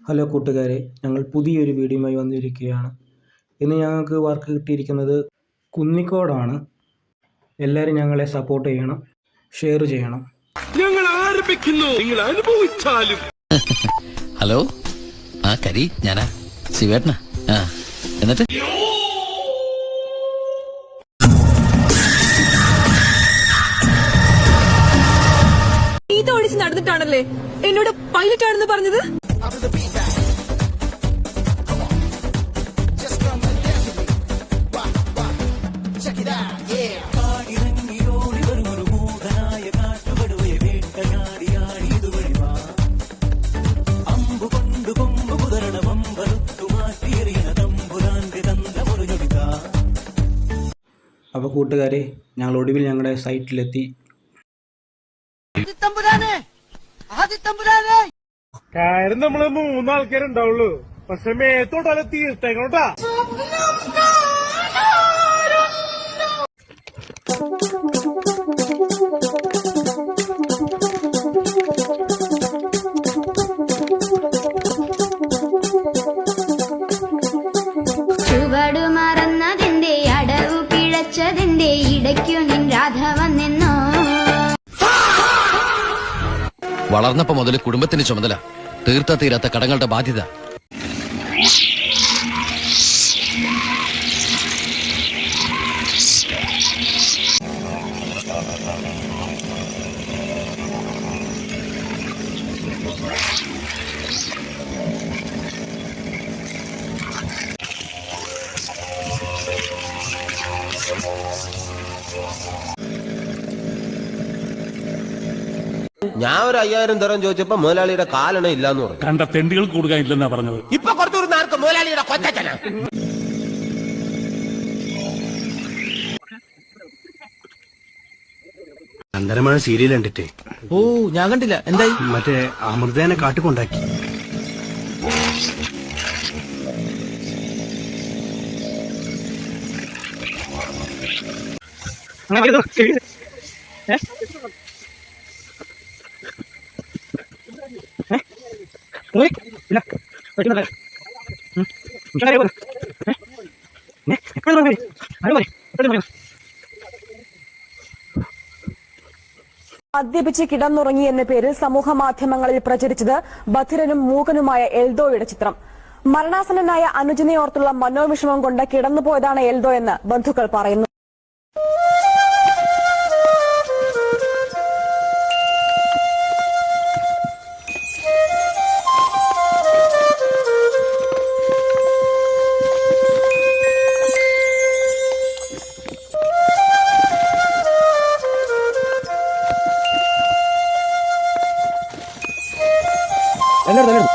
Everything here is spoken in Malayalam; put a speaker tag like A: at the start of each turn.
A: ഹലോ കൂട്ടുകാരെ, ഞങ്ങൾ പുതിയൊരു വീഡിയോയുമായി വന്നിരിക്കുകയാണ്. ഇന്ന് ഞങ്ങൾക്ക് വർക്ക് കിട്ടിയിരിക്കുന്നത് കുന്നിക്കോടാണ്. എല്ലാവരും ഞങ്ങളെ സപ്പോർട്ട് ചെയ്യണം, ഷെയർ ചെയ്യണം.
B: ഞങ്ങൾ ആരംഭിക്കുന്നു, നിങ്ങൾ അനുഭവിച്ചാലും.
C: ഹലോ, കരി ഞാനാ ശിവേട്ടനാ. എന്നിട്ട്
D: ഓടിച്ച് നടന്നിട്ടാണല്ലേ എന്നോട് പൈലറ്റ് ആണെന്ന് പറഞ്ഞത്?
A: അപ്പോൾ കൂട്ടുകാരെ, ഞങ്ങൾ ഒടുവിൽ ഞങ്ങളുടെ സൈറ്റിലെത്തി.
B: കാര്യം നമ്മള് 3 ആൾക്കാരുണ്ടാവുള്ളൂ, പക്ഷെ മേത്തോട്ടല്ല തീർത്തേക്കണോട്ടാ.
E: ചുവടു മറന്നതിന്റെ അടവു പിഴച്ചതിന്റെ ഇടയ്ക്കു നിൻ രാധ വന്നെന്നോ.
C: വളർന്നപ്പോ മുതൽ കുടുംബത്തിന് ചുമതല, തീർത്ത തീരാത്ത കടങ്ങളുടെ ബാധ്യത.
F: ഞാൻ ഒരു 5000 തരം ചോദിച്ചപ്പോ മുതലാളിയുടെ കാലണ ഇല്ലാന്ന് പറഞ്ഞു.
G: കണ്ട തെണ്ടികൾ കൊടുക്കാനില്ലെന്നാ പറഞ്ഞത്.
F: ഇപ്പൊ കുറച്ചു നേർക്ക് മുതലാളിയുടെ കൊച്ചന.
H: ചന്ദനമഴ സീരിയൽ കണ്ടിട്ടേ?
C: ഓ, ഞാൻ കണ്ടില്ല. എന്തായി?
H: മറ്റേ അമൃതേനെ കാട്ടിക്കൊണ്ടാക്കി.
D: മദ്യപിച്ച് കിടന്നുറങ്ങി എന്ന പേരിൽ സമൂഹ മാധ്യമങ്ങളിൽ പ്രചരിച്ചത് ബധിരനും മൂകനുമായ എൽദോയുടെ ചിത്രം. മരണാസന്നനായ അനുജനെ ഓർത്തുള്ള മനോവിഷമം കൊണ്ട് കിടന്നുപോയതാണ് എൽദോ എന്ന് ബന്ധുക്കൾ പറയുന്നു.
A: എല്ലാവരും